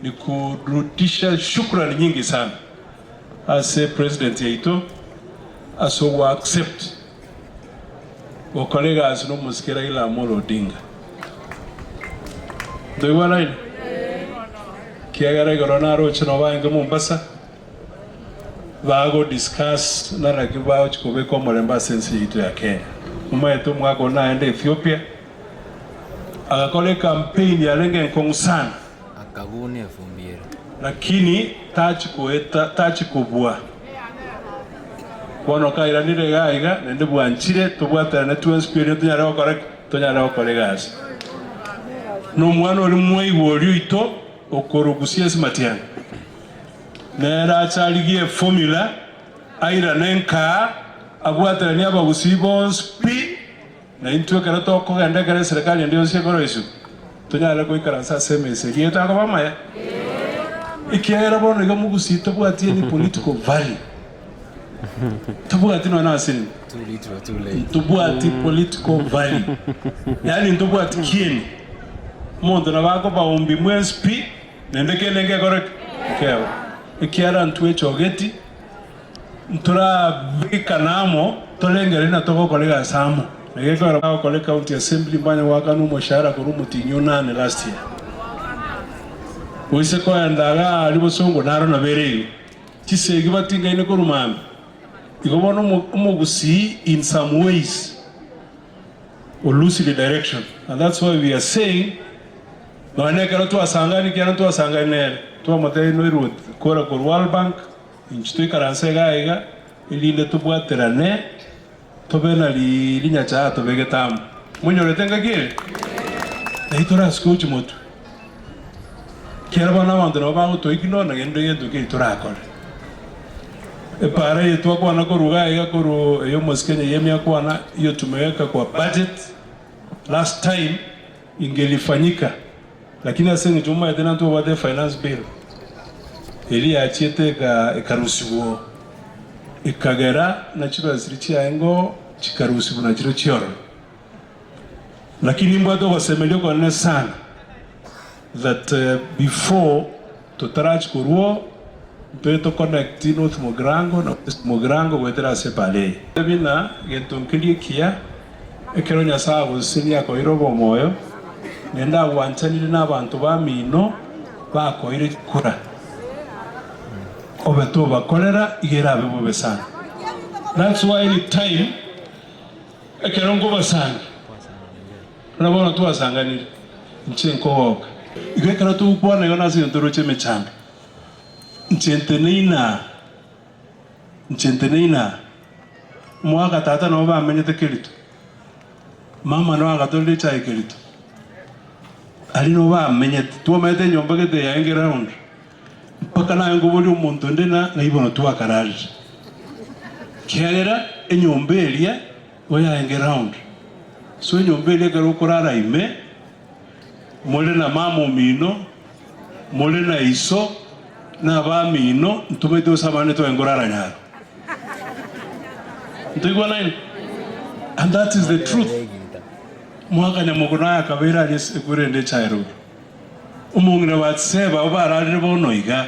ni kurudisha shukrani nyingi sana ase president yetu aso wa accept wakolega asino musikira ila Amolo Odinga do wala ile kiagara corona roche no baenge Mombasa bago discuss na rakiba chikobe kwa molemba sensi yetu ya Kenya muma yetu mwako naende Ethiopia akakole campaign ya lenge nkongusana akagune afumbira lakini tachi kubwa kono kairanire gaiga nende bwanchire tubwatana na tu experience nyara correct tonyara kolegas no mwana oli mwai wori ito okorogusia smatian nera chaligie formula aira nenka abwatana ni abagusibo spi na intwe kana to ko ganda kare serikali ndio sekoro isu tonyara ko ikaransa semese rieta ko bamaya ikiera bono ga mugusito bwatie ni political value tubwati no nasini tubwati political value yani tubwati kieni mondo na bako baombi mwespi nendeke nenge correct kewa ikiera ntwe chogeti ntura bikanamo tolengere na toko kolega samo ngeko ara kolega county assembly mbanya wakanu moshara kurumu tinyuna last year wise ko andaga alibo songo naro na bereyo kisegi batinga ine ko rumambe ikobono umugusi in some ways or lose the direction, and that's why we are saying no kero tu asangani kiana tu asangani tu amatei no irut kora kor World Bank inchtu ikaranse iga ilinde tu bwaterane to bena linya cha to begetam munyo tenga kile na itora skochi motu kera bana mandro ba to ikino na gendo yetu ke itora akore para yetu kwa na koruga iga koru yo moskenya yemya kwa na hiyo tumeweka kwa budget last time ingelifanyika lakini asengi tuma tena tu wade finance bill ili achiete ka ikarusiwo ikagera na chiro asirichi aengo chikarusiwo na chiro chioro lakini mbado wasemelio kwa nene sana that before totarach kuruo peto connect North Mogrango na West Mogrango wetera sepale bina gentonkili kia ekero nyasa busini yako irobo moyo nenda wantanire n'abantu bamino bakoire kura obeto bakorera igera bebe sana. That's why any time ekero ngo basanga nabona tu asanganire nchenko woka igekero tu kubona yona sintoro chemechanga nchenteneina mwaka tata no bamenyete kelito mama no agatolde chai kelito ali no bamenyete tuomete nyomba gete yaenge round mpaka na ngo boli umuntu ndena na ibono tu akarari kerera enyomba elia oyaenge round so enyomba elia garo kurara ime mole na mama mino mole na iso na bamino ntumete usabane to engorara nyaro ntuigwana. And that is the truth. Mwaka nyamuguna akabera yes ekurende chairo umungire batseba obararire bono iga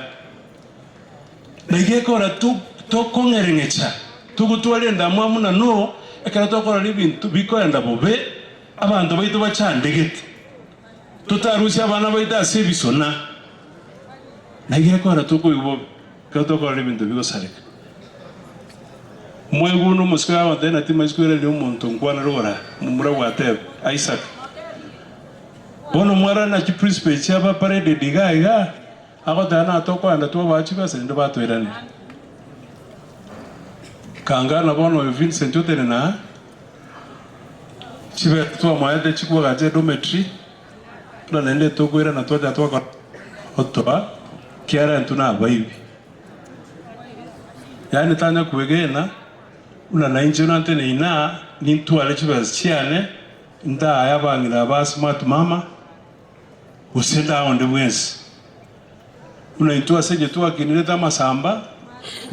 nagekora to kongerengecha tugutwalenda mwamuna no ekara tokora libintu bikorenda bobe abantu baitu bachandegete tutarushya abana baita sebisona nagekora tukuibo katokora libintu bigosareka mwego muska wa tena tima skwere le umuntu nkwana rora mumura watebe Isaac bono mwara na chi principe chaba parede digaiga ako dana atokwa anda to bachi base ndo batwerane kangana bono Vincent Otene na chibe to maede chikwa gaje dometri na nende to kwera na to kwa otwa kiara ntuna baibi yani tanya kuwegena una na injunante ne ina nintu alechibas chiane nda ayabangira ba smart mama usenda onde wens una intu aseje tu akinileta masamba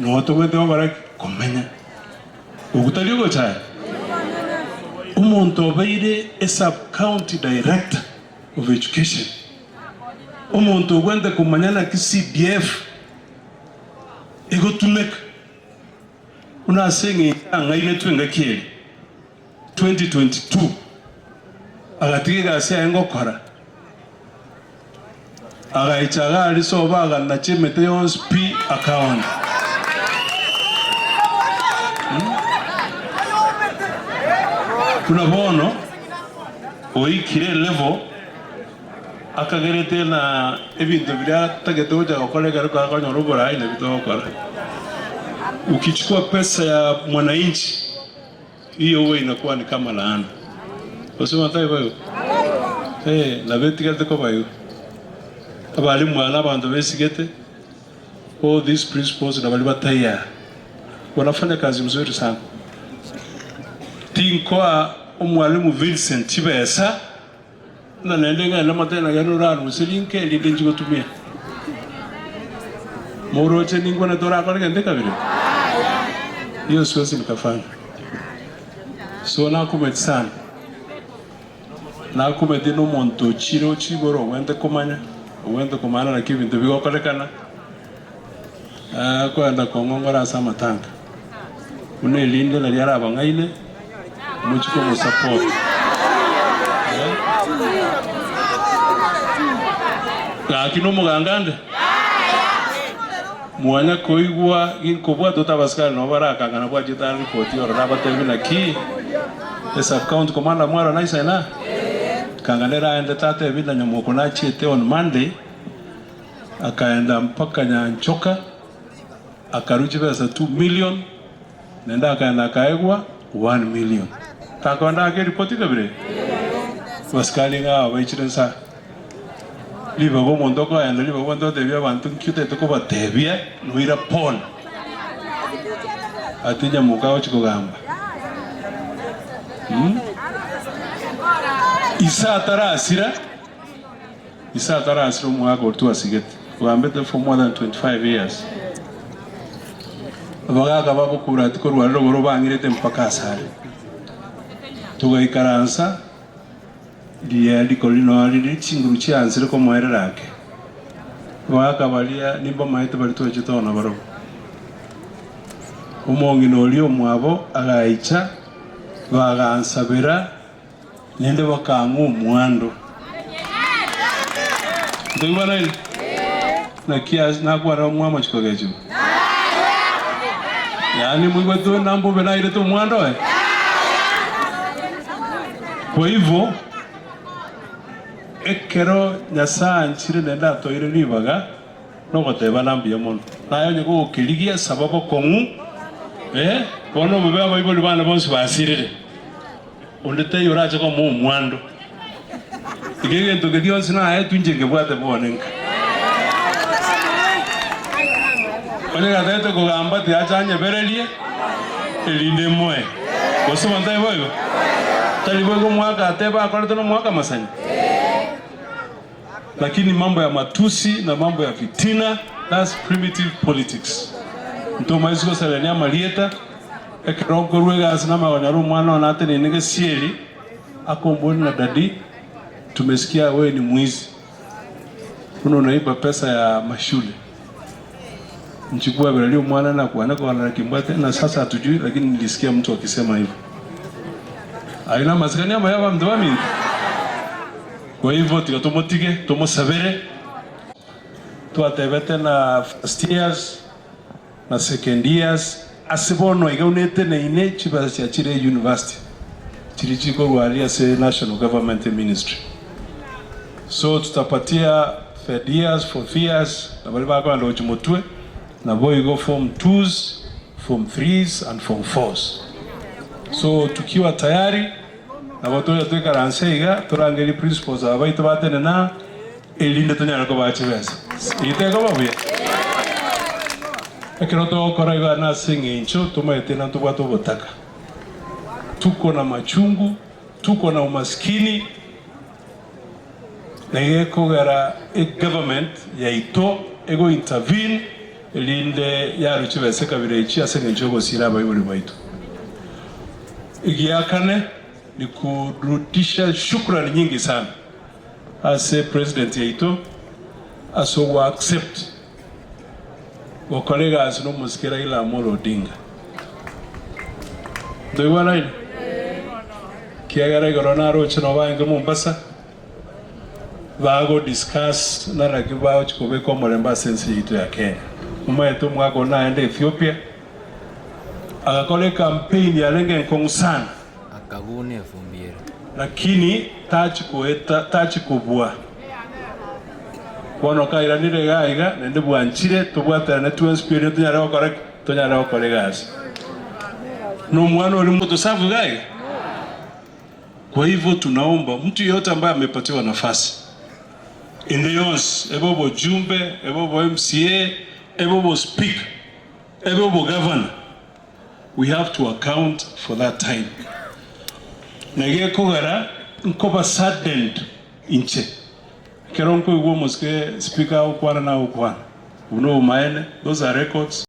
no to wete obara komenya ukutaligo cha umuntu obeire a sub county director of education omuntu gwende kumanyana ki CDF ego tumek una sengi ngaine twenga kiri 2022 agatige gase engo kora agaichaga aliso baga na chimete yons P account kuna bono oikire level akagerete na ebintu bya tagetoja kolega kwa konyoro ina bitokora. Ukichukua pesa ya mwananchi hiyo wewe inakuwa ni kama laana. Usema hivyo. Na beti kate kwa bayo. Abali mwana abantu besigete. All these principles na bali bataya. Wanafanya kazi mzuri sana. Tinkwa umwalimu Vincent Chibesa na nendenga na matena ya rurano usilinke lidenji kutumia. Moroche ningwa na dora kwa ndeka vile. Hiyo siwezi nikafanya. So nakumeti sana. Nakumeti no monto chiro chiboro wende kumanya na kibintu bigokolekana. Kwenda kongongora sama tanka. Unelinde na yara bangaile. Muchiko mo support. Lakini mugangande. Mwanya koigwa inkobwa totabaskali no baraka kana kwa jita report yo raba tevi na ki esa account komanda mwara na isa kangalera ende tate bila nyamoko na chete on Monday akaenda mpaka Nyanchoka akaruchi pesa 2 million nenda akaenda kaegwa 1 million takwanda ke report kabire baskali nga waichirensa liba go mondo ko anda liba go ndo tebia bantu kyute to ko batebia no ira Paul atija mukao chiko gamba isa tara asira mwaka otu asigete wambete for more than 25 years abaga babo kurati ko rwaro boro bangirete mpaka asare tugaikaransa dia likolino ali chinguru chianzire ko mwererake wakabalia nimba maite bali tochitona baro umongi nolio mwabo agaicha bagansabira nende bakangu mwando ndibana ile na kiasi na kwa mwama chikogejo yani mwibato nambo bena ile to mwando kwa hivyo ekero nyasa nchire nenda toire libaga no goteba nambi yomono nayo nyego kiligia sababu kongu bono bebe abayiboli bana bonse basirire ondete yoraje ko mu mwando igege ntoke dionse na tunjenge bwate bonenka ole gatete ko gamba ti achanye berelie elinde moe bosoma ndai boyo talibo ko mwaka ateba akorete no mwaka masanya lakini mambo ya matusi na mambo ya fitina, that's primitive politics. Ntoma isko salania malieta ekirongo ruega asinama wanyaru mwana wanate ninege sieli akomboni na dadi tumesikia wewe ni mwizi unaiba pesa ya mashule nchukua belio mwana na kuana kwa kimbate na sasa hatujui lakini nilisikia mtu akisema hivyo aina maskania mayaba mdwami. Kwa hivyo tukatomotike tomosabere tuatebete na first years na second years asibono igaunete na ine chibasi chire university chirichiko rwalia se national government ministry so tutapatia third years fourth years na bali bako ndo chimotwe na boy go form 2s form 3s and form 4s so tukiwa tayari na watu ya tuika ranseiga turangeli principles abaito batene na elinde tonyara ko bachibesa iteko babuye ekroto koraiga na singincho tumaite na tubwato botaka tuko na machungu tuko na umaskini na yeko gara government ya ito ego intervene elinde ya ruchibesa kabire ichi asengencho gosira abayibuli baitu igiyakane ni kurudisha shukrani nyingi sana ase president yaito aso wa accept wa colleagues no musikira ila Amolo Odinga do wana ina kiagara gorona roche no bainga Mombasa bago discuss na rakiba chikobe ko moremba sense yitu ya Kenya umayetu mwako na ende Ethiopia akakole campaign ya lenge nkongsan akagune fumbiere lakini tachi kubua wono kaira nire gaiga nende bwanchire tubwata na tu experience tunyara correct tunyara colleagues no mwana uli mtu safu gaiga. Kwa hivyo tunaomba mtu yote ambaye amepatiwa nafasi in the yons ebobo jumbe ebobo MCA ebobo speaker ebobo governor, we have to account for that time. Nage kogara nkoba saddened inche keronko igwo muske speaker ukwana na ukwana uno maene, those are records.